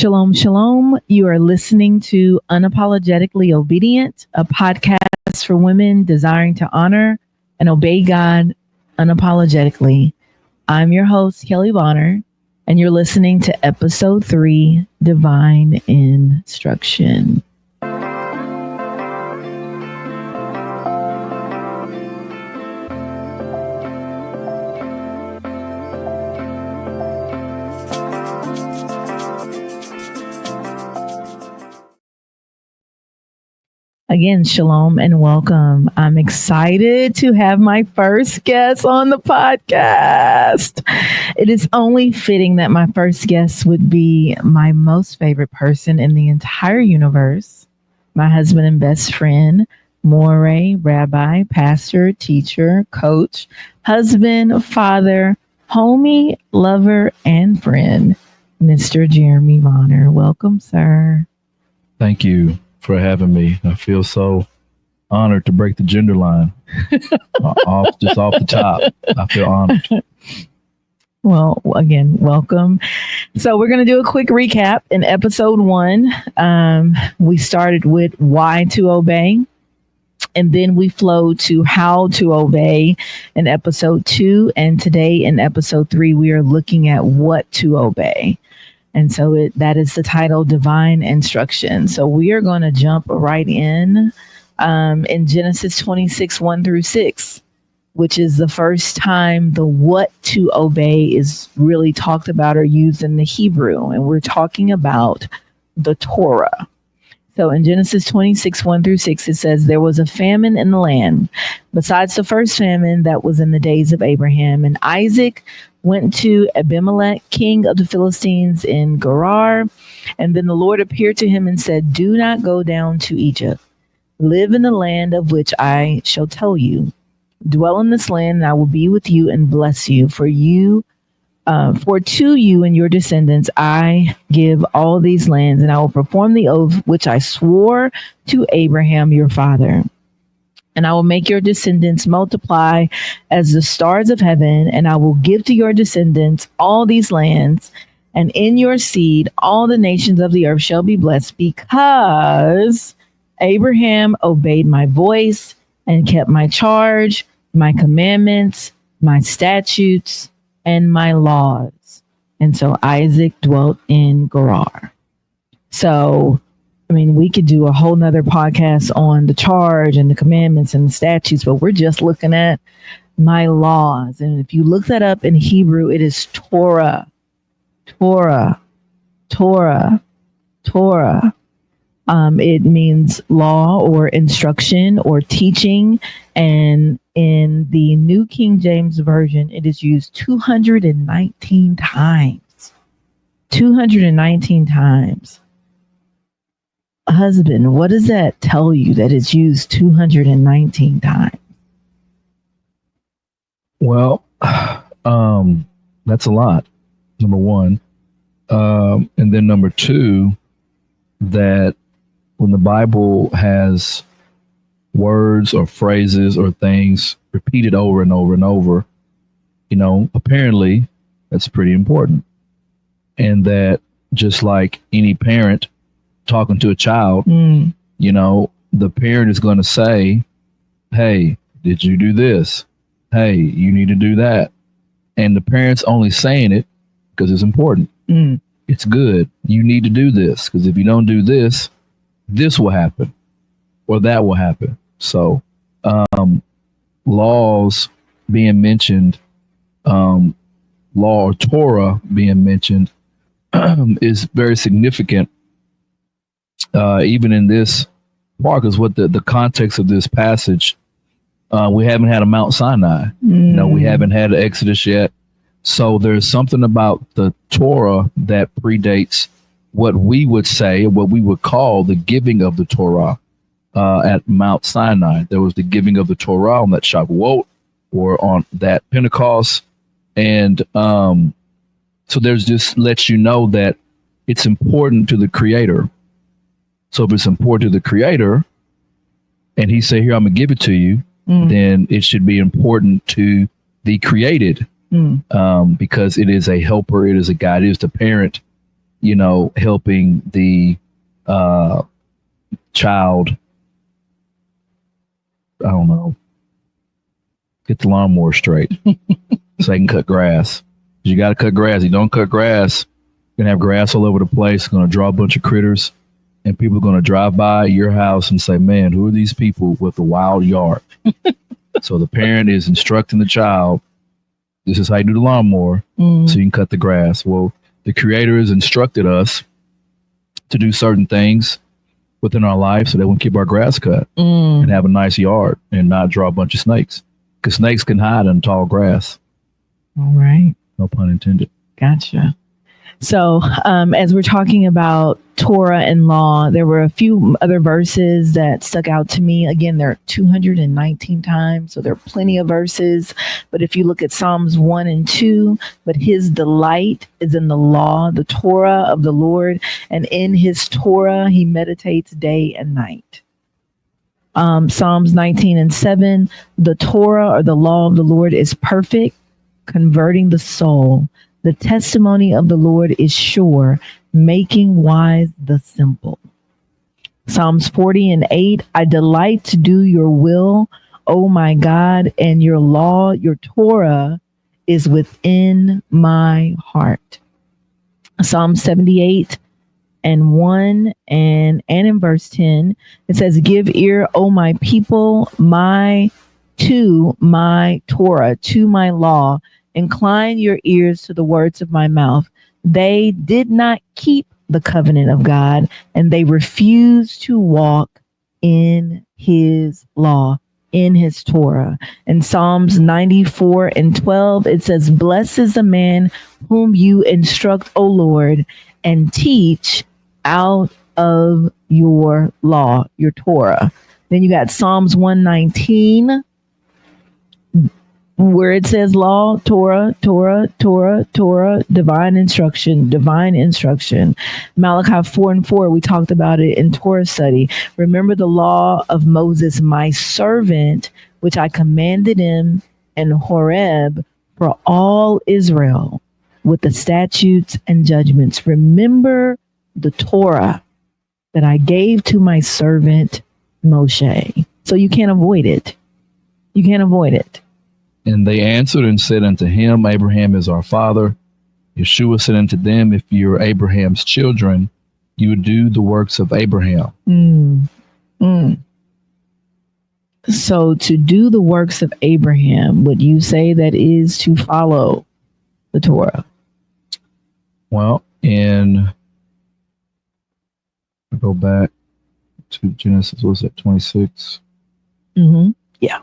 Shalom, shalom. You are listening to Unapologetically Obedient, a podcast for women desiring to honor and obey God unapologetically. I'm your host, Kelly Bonner, and you're listening to episode 3, Divine Instruction. Again, shalom and welcome. I'm excited to have my first guest on the podcast. It is only fitting that my first guest would be my most favorite person in the entire universe, my husband and best friend, Moray, rabbi, pastor, teacher, coach, husband, father, homie, lover, and friend, Mr. Jeremy Bonner. Welcome, sir. Thank you for having me. I feel so honored to break the gender line off the top. I feel honored. Well, again, welcome. So we're going to do a quick recap. In episode 1, we started with why to obey, and then we flowed to how to obey in episode 2. And today in episode 3, we are looking at what to obey. And so that is the title, Divine Instruction. So we are going to jump right in Genesis 26, 1-6, which is the first time the what to obey is really talked about or used in the Hebrew. And we're talking about the Torah. So in Genesis 26, 1-6, it says, there was a famine in the land, besides the first famine that was in the days of Abraham. And Isaac went to Abimelech, king of the Philistines in Gerar. And then the Lord appeared to him and said, do not go down to Egypt. Live in the land of which I shall tell you. Dwell in this land, and I will be with you and bless you. For to you and your descendants I give all these lands, and I will perform the oath which I swore to Abraham your father. And I will make your descendants multiply as the stars of heaven, and I will give to your descendants all these lands, and in your seed all the nations of the earth shall be blessed, because Abraham obeyed my voice and kept my charge, my commandments, my statutes, and my laws. And so Isaac dwelt in Gerar. So, we could do a whole nother podcast on the charge and the commandments and the statutes, but we're just looking at my laws. And if you look that up in Hebrew, it is Torah, Torah, Torah, Torah. It means law or instruction or teaching. And in the New King James Version, it is used 219 times. 219 times. Husband, what does that tell you that it's used 219 times? Well, that's a lot, number one. And then number 2, that when the Bible has words or phrases or things repeated over and over and over, apparently that's pretty important. And that just like any parent talking to a child, the parent is going to say, hey, did you do this? Hey, you need to do that. And the parent's only saying it because it's important. It's good. You need to do this, because if you don't do this, this will happen or that will happen. So laws being mentioned, law or Torah being mentioned is very significant. Even in this part, because what the context of this passage, we haven't had a Mount Sinai. We haven't had an Exodus yet. So there's something about the Torah that predates what we would say, what we would call the giving of the Torah at Mount Sinai. There was the giving of the Torah on that Shavuot or on that Pentecost. And so there's just lets you know that it's important to the Creator. So if it's important to the Creator and he say, here, I'm going to give it to you, then it should be important to the created because it is a helper. It is a guide. It is the parent, helping the child, I don't know, get the lawnmower straight so they can cut grass. You got to cut grass. You don't cut grass, you're going to have grass all over the place. It's going to draw a bunch of critters, and people are going to drive by your house and say, man, who are these people with a wild yard? So the parent is instructing the child, this is how you do the lawnmower, so you can cut the grass. Well, the Creator has instructed us to do certain things within our life so that we can keep our grass cut and have a nice yard and not draw a bunch of snakes. Because snakes can hide in tall grass. All right. No pun intended. Gotcha. So as we're talking about Torah and law, there were a few other verses that stuck out to me. Again, there are 219 times, so there are plenty of verses. But if you look at Psalms 1 and 2, but his delight is in the law, the Torah of the Lord, and in his Torah he meditates day and night. Psalms 19 and 7, the Torah or the law of the Lord is perfect, converting the soul. The testimony of the Lord is sure, making wise the simple. Psalms 40 and 8, I delight to do your will, O my God, and your law, your Torah, is within my heart. Psalm 78 and 1 and in verse 10, it says, give ear, O my people, to my Torah, to my law. Incline your ears to the words of my mouth. They did not keep the covenant of God, and they refused to walk in his law, in his Torah. In Psalms 94 and 12, it says, blessed is the man whom you instruct, O Lord, and teach out of your law, your Torah. Then you got Psalms 119, where it says law, Torah, divine instruction. Malachi 4 and 4, we talked about it in Torah study. Remember the law of Moses, my servant, which I commanded him in Horeb for all Israel with the statutes and judgments. Remember the Torah that I gave to my servant Moshe. So you can't avoid it. You can't avoid it. And they answered and said unto him, Abraham is our father. Yeshua said unto them, if you are Abraham's children, you would do the works of Abraham. So to do the works of Abraham, would you say that is to follow the Torah? Well, go back to Genesis, what was that, 26? Yeah.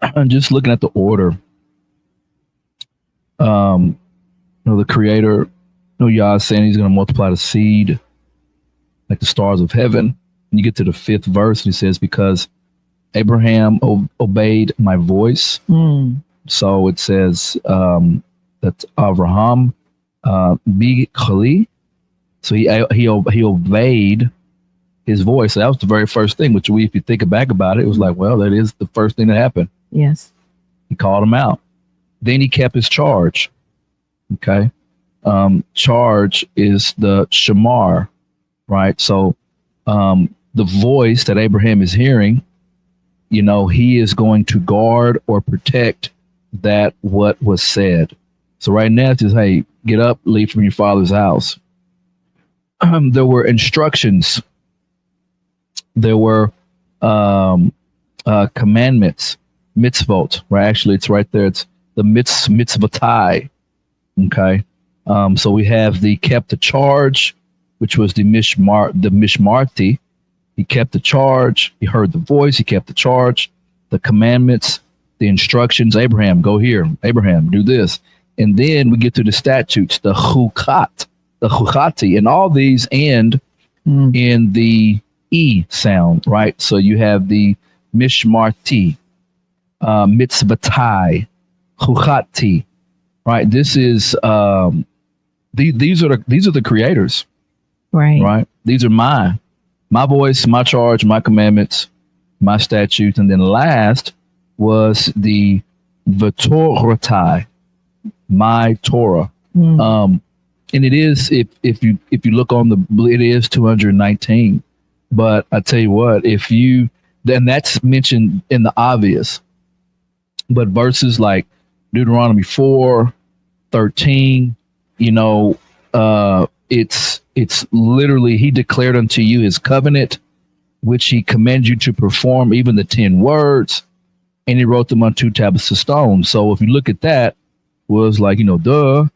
I'm just looking at the order. The Creator, Yah is saying he's going to multiply the seed like the stars of heaven. And you get to the 5th verse, and he says, because Abraham obeyed my voice. So it says that Abraham be Khali. So he obeyed his voice. So that was the very first thing, which if you think back about it, it was like, well, that is the first thing that happened. Yes. He called him out. Then he kept his charge. Okay. Charge is the shamar, right? So the voice that Abraham is hearing, he is going to guard or protect that what was said. So right now it says, hey, get up, leave from your father's house. There were instructions. There were commandments, mitzvot, right? Actually, it's right there. It's the mitzvotai. Okay. So we have the kept the charge, which was the mishmarti. He kept the charge. He heard the voice. He kept the charge. The commandments, the instructions. Abraham, go here. Abraham, do this. And then we get to the statutes, the chukati, and all these end in the E sound, right? So you have the mishmarti, mitzvatai, chukati, right? This is these are the creators, right? Right. These are my voice, my charge, my commandments, my statutes, and then last was the v'toratai, my Torah. And it is, if you look on it is 219. But I tell you what, then that's mentioned in the obvious. But verses like Deuteronomy 4:13, it's literally, he declared unto you his covenant, which he commanded you to perform, even the 10 words, and he wrote them on 2 tablets of stone. So if you look at that, was like, 10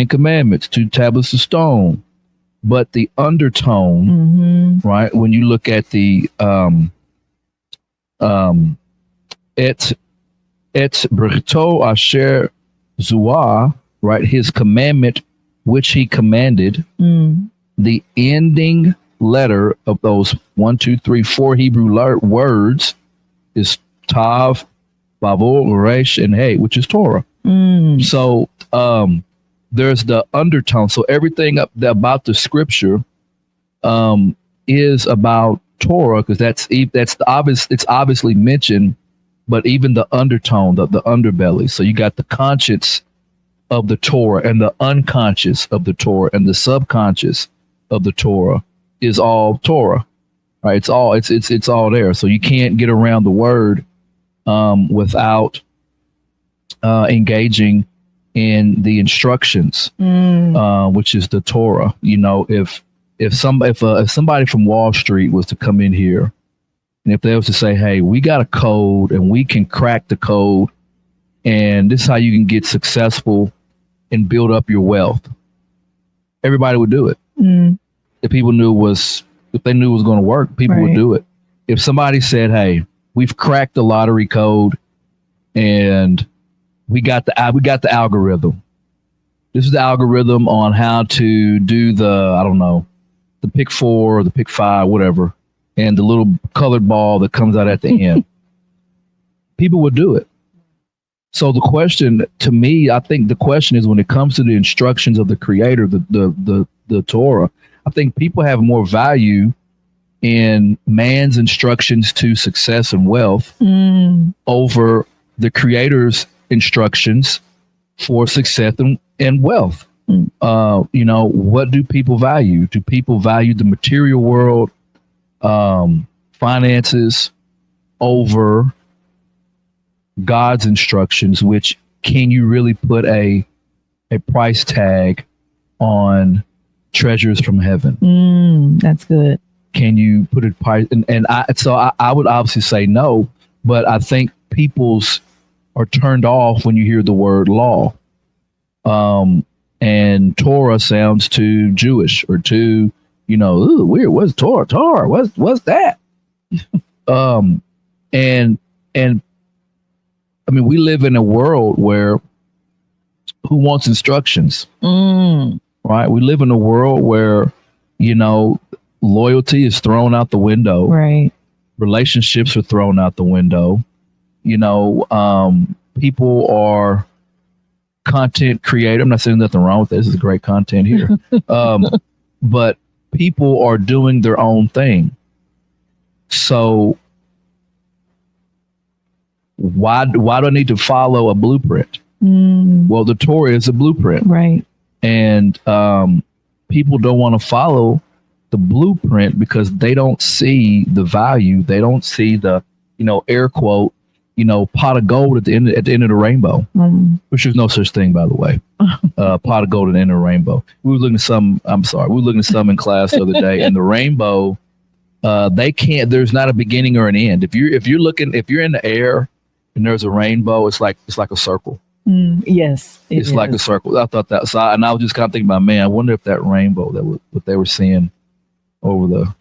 commandments, 2 tablets of stone. But the undertone, right, when you look at the et brito asher zua, right, his commandment which he commanded, the ending letter of those 1, 2, 3, 4 Hebrew words is Tav, Bavul, Resh, and Hey, which is Torah. So there's the undertone. So everything about the scripture is about Torah, because that's the obvious. It's obviously mentioned, but even the undertone, the underbelly. So you got the conscience of the Torah and the unconscious of the Torah and the subconscious of the Torah is all Torah, right? It's all there. So you can't get around the word without engaging in the instructions, which is the Torah. If somebody from Wall Street was to come in here, and if they was to say, hey, we got a code and we can crack the code, and this is how you can get successful and build up your wealth, everybody would do it. If they knew it was going to work, people would do it. If somebody said, hey, we've cracked the lottery code and we got the algorithm. This is the algorithm on how to do the pick 4 or the pick 5, whatever, and the little colored ball that comes out at the end. People would do it. So the question, to me, I think the question is, when it comes to the instructions of the Creator, the Torah, I think people have more value in man's instructions to success and wealth over the Creator's instructions for success and wealth. What do people value? Do people value the material world, finances, over God's instructions? Which, can you really put a price tag on treasures from heaven? That's good. Can you put a price? And I would obviously say no, but I think people's are turned off when you hear the word law. And Torah sounds too Jewish or too, ooh, weird. What's Torah? Torah? What's that? And I mean, we live in a world where who wants instructions? Right? We live in a world where, loyalty is thrown out the window. Right. Relationships are thrown out the window. People are content creator. I'm not saying nothing wrong with this. This is great content here. But people are doing their own thing. So why do I need to follow a blueprint? Well, the Torah is a blueprint. Right. And people don't want to follow the blueprint because they don't see the value. They don't see the, air quote, pot of gold at the end of the rainbow, which is no such thing, by the way. Pot of gold at the end of the rainbow. We were looking at some in class the other day, and the rainbow, there's not a beginning or an end. If you're in the air and there's a rainbow, it's like a circle. Yes, it's like a circle. I thought that. And I was just kind of thinking about, man, I wonder if that rainbow, what they were seeing over the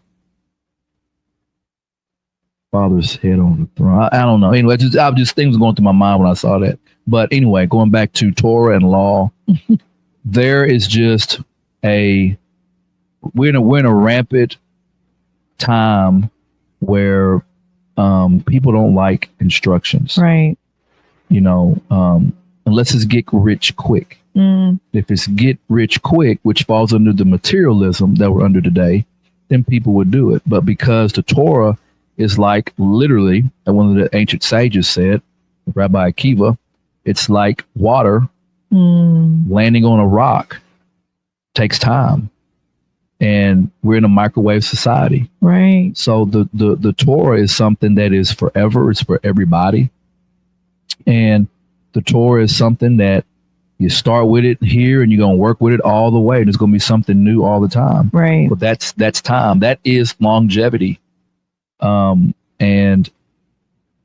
Father's head on the throne. I don't know. Anyway, things going through my mind when I saw that. But anyway, going back to Torah and law, there is just we're in a rampant time where people don't like instructions. Right. Unless it's get rich quick. If it's get rich quick, which falls under the materialism that we're under today, then people would do it. But because the Torah is like, literally, and one of the ancient sages said, Rabbi Akiva, it's like water Landing on a rock takes time. And we're in a microwave society. Right. So the Torah is something that is forever. It's for everybody. And the Torah is something that you start with it here and you're going to work with it all the way. There's going to be something new all the time. Right. But that's time. That is longevity. And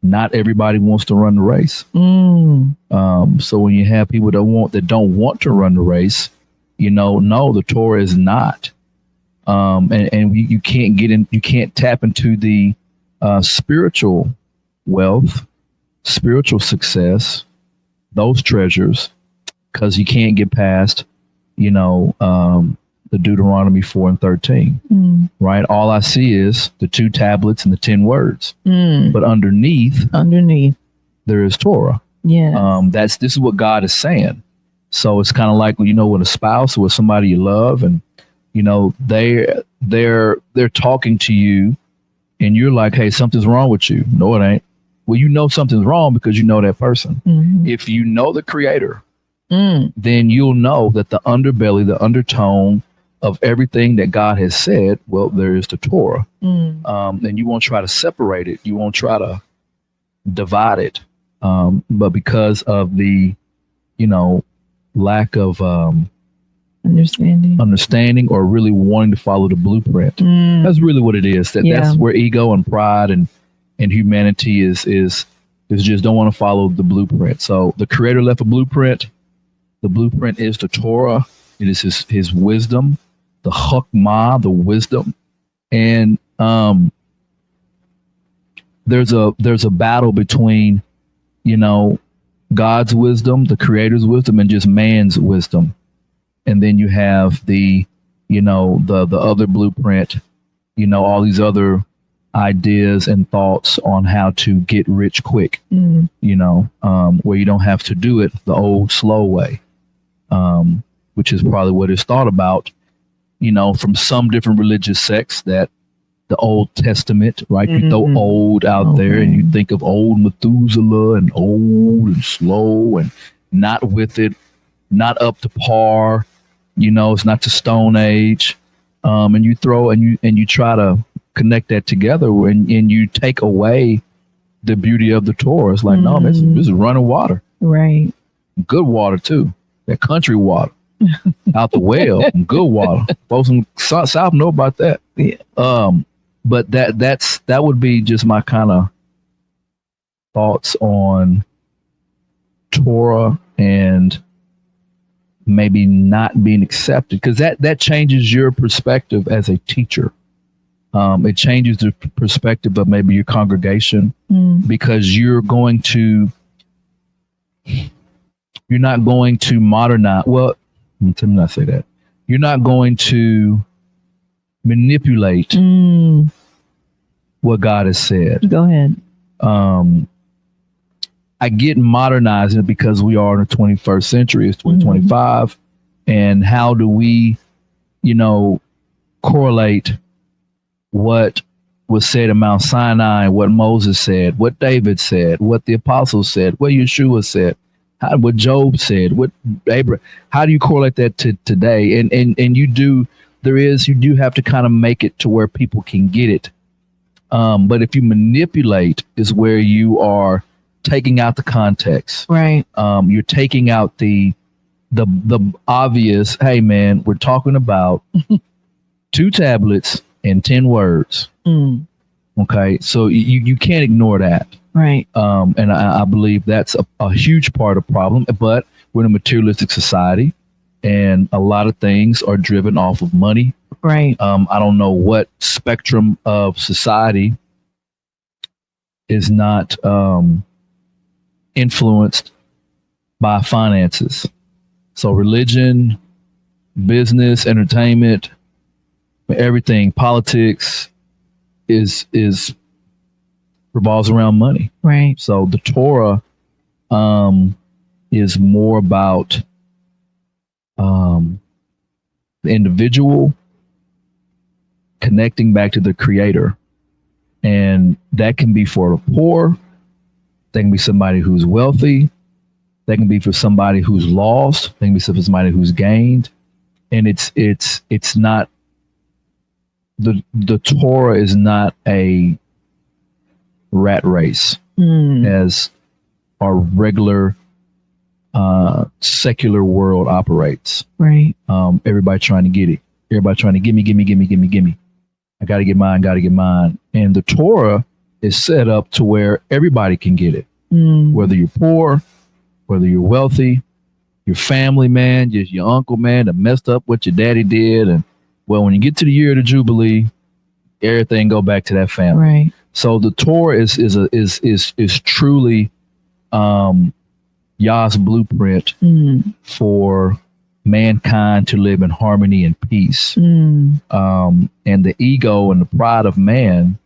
not everybody wants to run the race. So when you have people that don't want to run the race, no, the Torah is not. And you can't you can't tap into the spiritual wealth, spiritual success, those treasures, because you can't get past, the Deuteronomy 4 and 13, right? All I see is the 2 tablets and the 10 words, but underneath there is Torah. Yeah. This is what God is saying. So it's kind of like, with a spouse or with somebody you love, and they're talking to you and you're like, hey, something's wrong with you. No, it ain't. Well, something's wrong because you know that person. If you know the creator, then you'll know that the underbelly, the undertone of everything that God has said, well, there is the Torah. And you won't try to separate it. You won't try to divide it. But because of the, lack of understanding or really wanting to follow the blueprint. That's really what it is. That's where ego and pride and humanity is just don't want to follow the blueprint. So the creator left a blueprint. The blueprint is the Torah. It is his wisdom, the chokmah, the wisdom. And there's a battle between, God's wisdom, the creator's wisdom, and just man's wisdom. And then you have the other blueprint, all these other ideas and thoughts on how to get rich quick, where you don't have to do it the old slow way, which is probably what is thought about, from some different religious sects, that the Old Testament, right? You throw old out there and you think of old Methuselah and old and slow and not with it, not up to par. It's not the Stone Age. And you throw and you try to connect that together and you take away the beauty of the Torah. It's like, no, this is running water. Right. Good water too. That country water. Out the well, good water. Folks in South know about that. Yeah. But that would be just my kind of thoughts on Torah and maybe not being accepted, because that changes your perspective as a teacher. It changes the perspective of maybe your congregation, because you're not going to modernize. Well, let me not say that. You're not going to manipulate what God has said. Go ahead. I get modernizing it because we are in the 21st century. It's 2025. And how do we, correlate what was said in Mount Sinai, what Moses said, what David said, what the apostles said, what Yeshua said, what Job said, what Abraham, how do you correlate that to today? And you do have to kind of make it to where people can get it. But if you manipulate, is where you are taking out the context. Right. You're taking out the obvious, hey man, we're talking about 2 tablets and 10 words. Okay. So you can't ignore that. Right. And I believe that's a huge part of the problem, but we're in a materialistic society and a lot of things are driven off of money. Right. I don't know what spectrum of society is not influenced by finances. So religion, business, entertainment, everything, politics is revolves around money. Right. So the Torah is more about the individual connecting back to the creator. And that can be for the poor. That can be somebody who's wealthy. They can be for somebody who's lost. They can be for somebody who's gained. And it's not, the Torah is not a rat race as our regular secular world operates. Right. Everybody trying to get it. Everybody trying to gimme. I got to get mine. And the Torah is set up to where everybody can get it. Whether you're poor, whether you're wealthy, your family, man, just your uncle, man, that messed up what your daddy did. And well, when you get to the year of the Jubilee, everything go back to that family. Right. So the Torah is truly Yah's blueprint for mankind to live in harmony and peace. And the ego and the pride of man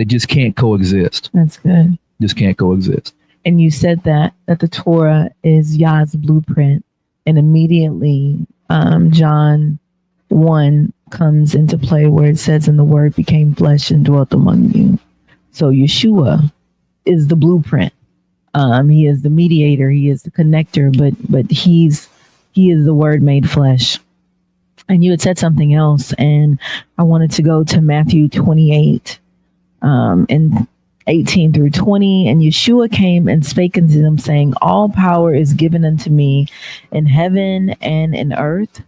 just can't coexist. That's good. Just can't coexist. And you said that the Torah is Yah's blueprint, and immediately John 1 comes into play where it says, and the word became flesh and dwelt among you. So Yeshua is the blueprint. He is the mediator. He is the connector, but he is the word made flesh. And you had said something else, and I wanted to go to Matthew 28, and 18 through 20. And Yeshua came and spake unto them, saying, all power is given unto me in heaven and in earth.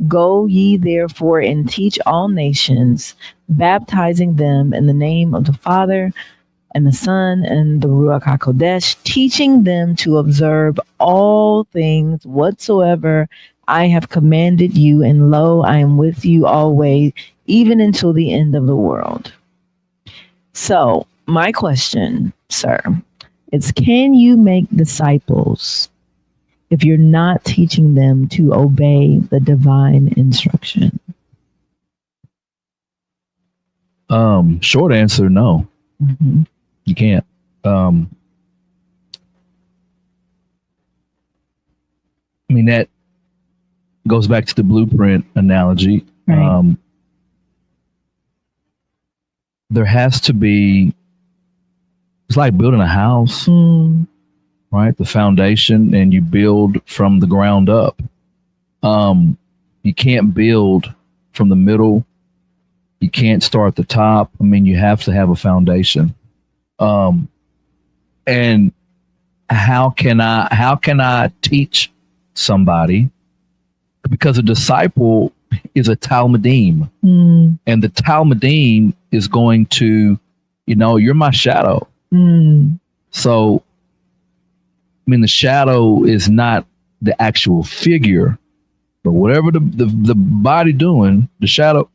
Go ye therefore and teach all nations, baptizing them in the name of the Father and the Son and the Ruach HaKodesh, teaching them to observe all things whatsoever I have commanded you. And lo, I am with you always, even until the end of the world. So my question, sir, is can you make disciples if you're not teaching them to obey the divine instruction? Short answer, no. You can't. I mean, that goes back to the blueprint analogy. Right. There has to be, it's like building a house. Right? The foundation, and you build from the ground up. You can't build from the middle. You can't start at the top. I mean, you have to have a foundation. And how can I teach somebody? Because a disciple is a talmidim, and the talmidim is going to, you're my shadow. So, I mean, the shadow is not the actual figure, but whatever the body doing, the shadow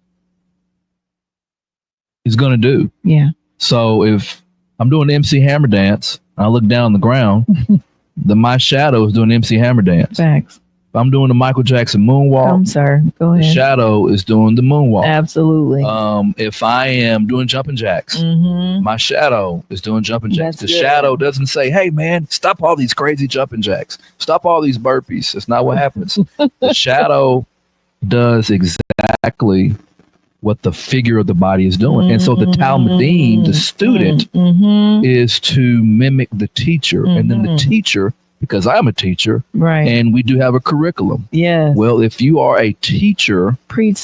is going to do. Yeah. So if I'm doing the MC Hammer dance, I look down on the ground, my shadow is doing the MC Hammer dance. Facts. If I'm doing the Michael Jackson moonwalk, sir, go ahead. The shadow is doing the moonwalk. Absolutely. If I am doing jumping jacks, my shadow is doing jumping jacks. The shadow doesn't say, hey, man, stop all these crazy jumping jacks. Stop all these burpees. That's not what happens. The shadow does exactly what the figure of the body is doing. And so the talmidim, the student, is to mimic the teacher. And then the teacher, because I'm a teacher, right? And we do have a curriculum. Yeah. Well, if you are a teacher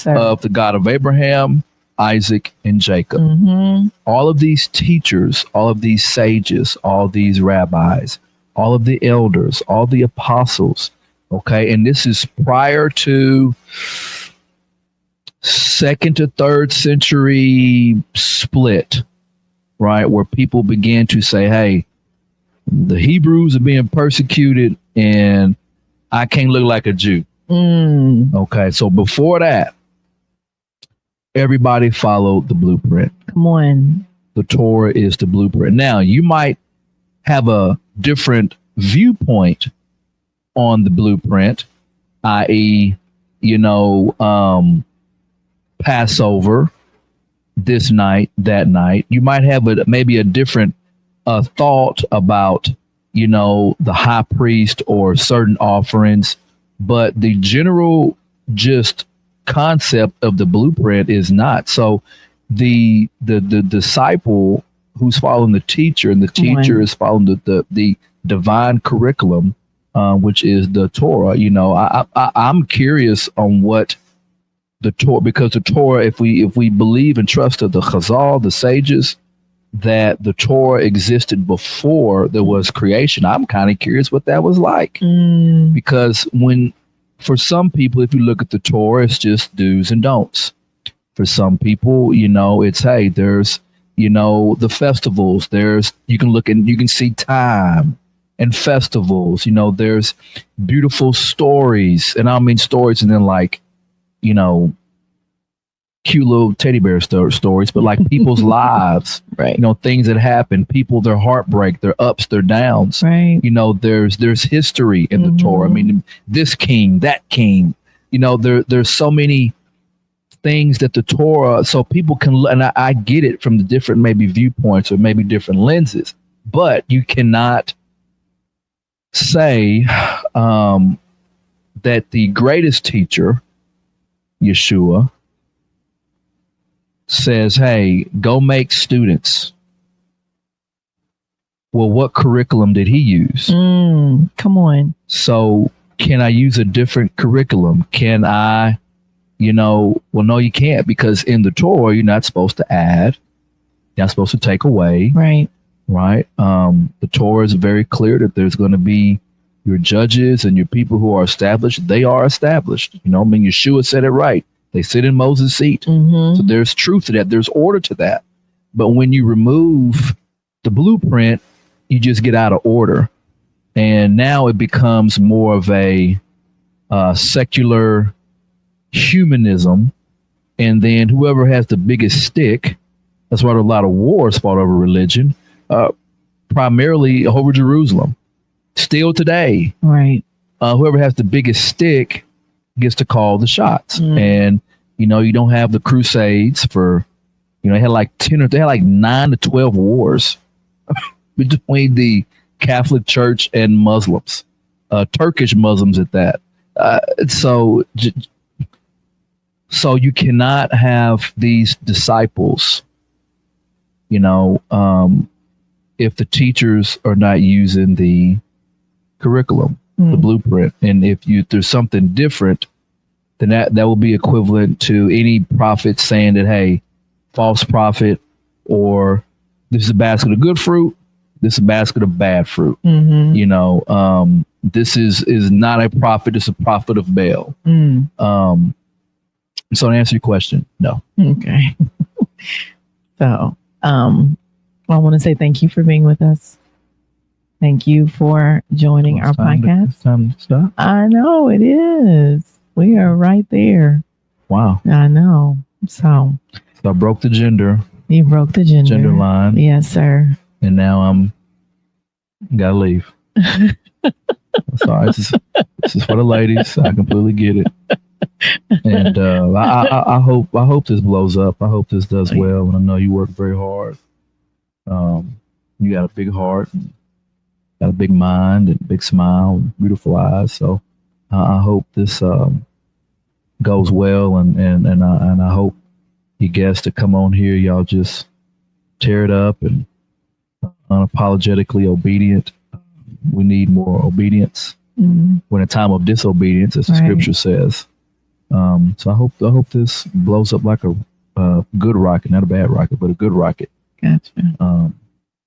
of the God of Abraham, Isaac, and Jacob, all of these teachers, all of these sages, all these rabbis, all of the elders, all the apostles, okay, and this is prior to 2nd to 3rd century split, right, where people began to say, hey, the Hebrews are being persecuted and I can't look like a Jew. Okay, so before that, everybody followed the blueprint. Come on. The Torah is the blueprint. Now, you might have a different viewpoint on the blueprint, i.e., Passover this night, that night. You might have maybe a different thought about, the high priest or certain offerings, but the general just concept of the blueprint is not. So the disciple who's following the teacher, and the teacher is following the divine curriculum, which is the Torah. You know, I'm curious on what the Torah, because the Torah, if we believe and trust of the Chazal, the sages, that the Torah existed before there was creation, I'm kind of curious what that was like. Because for some people, if you look at the Torah, it's just do's and don'ts. For some people, you know, it's, hey, there's, you know, the festivals, you can look and you can see time and festivals, you know, there's beautiful stories. And I don't mean stories and then like, you know, cute little teddy bear stories, but like people's lives, right? You know, things that happen, people, their heartbreak, their ups, their downs, right? You know, there's history in the Torah. I mean, this king, that king, you know, there's so many things that the Torah, so people can, and I get it from the different maybe viewpoints or maybe different lenses, but you cannot say that the greatest teacher, Yeshua, says, hey, go make students. Well, what curriculum did he use? Come on. So can I use a different curriculum? Can I, you know, well, no, you can't, because in the Torah, you're not supposed to add. You're not supposed to take away. Right. Right. The Torah is very clear that there's going to be your judges and your people who are established. They are established. You know, I mean, Yeshua said it right. They sit in Moses' seat. So there's truth to that. There's order to that. But when you remove the blueprint, you just get out of order. And now it becomes more of a secular humanism. And then whoever has the biggest stick, that's why there are a lot of wars fought over religion, primarily over Jerusalem. Still today. Right. Whoever has the biggest stick gets to call the shots. And, you know, you don't have the Crusades for, you know, they had like 9 to 12 wars between the Catholic Church and Muslims, Turkish Muslims at that. So you cannot have these disciples, you know, if the teachers are not using the curriculum, the blueprint. And if there's something different, then that will be equivalent to any prophet saying that, hey, false prophet, or this is a basket of good fruit, this is a basket of bad fruit. You know, this is not a prophet, it's a prophet of Baal. So to answer your question, no. Okay. So I want to say thank you for being with us. Thank you for joining our podcast. It's time to stop. I know it is. We are right there. Wow. I know. So I broke the gender. You broke the gender line. Yes, sir. And now gotta leave. Sorry, this is for the ladies. I completely get it. And I hope this blows up. I hope this does well. And I know you work very hard. You got a big heart, and got a big mind, and a big smile, and beautiful eyes. So I hope this goes well, and I hope you guests to come on here, y'all just tear it up and unapologetically obedient. We need more obedience. We're in a time of disobedience, as the scripture says. So I hope this blows up like a good rocket, not a bad rocket, but a good rocket. Gotcha.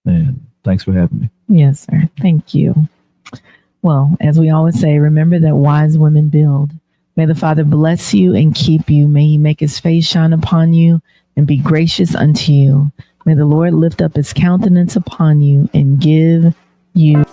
And thanks for having me. Yes, sir. Thank you. Well, as we always say, remember that wise women build. May the Father bless you and keep you. May he make his face shine upon you and be gracious unto you. May the Lord lift up his countenance upon you and give you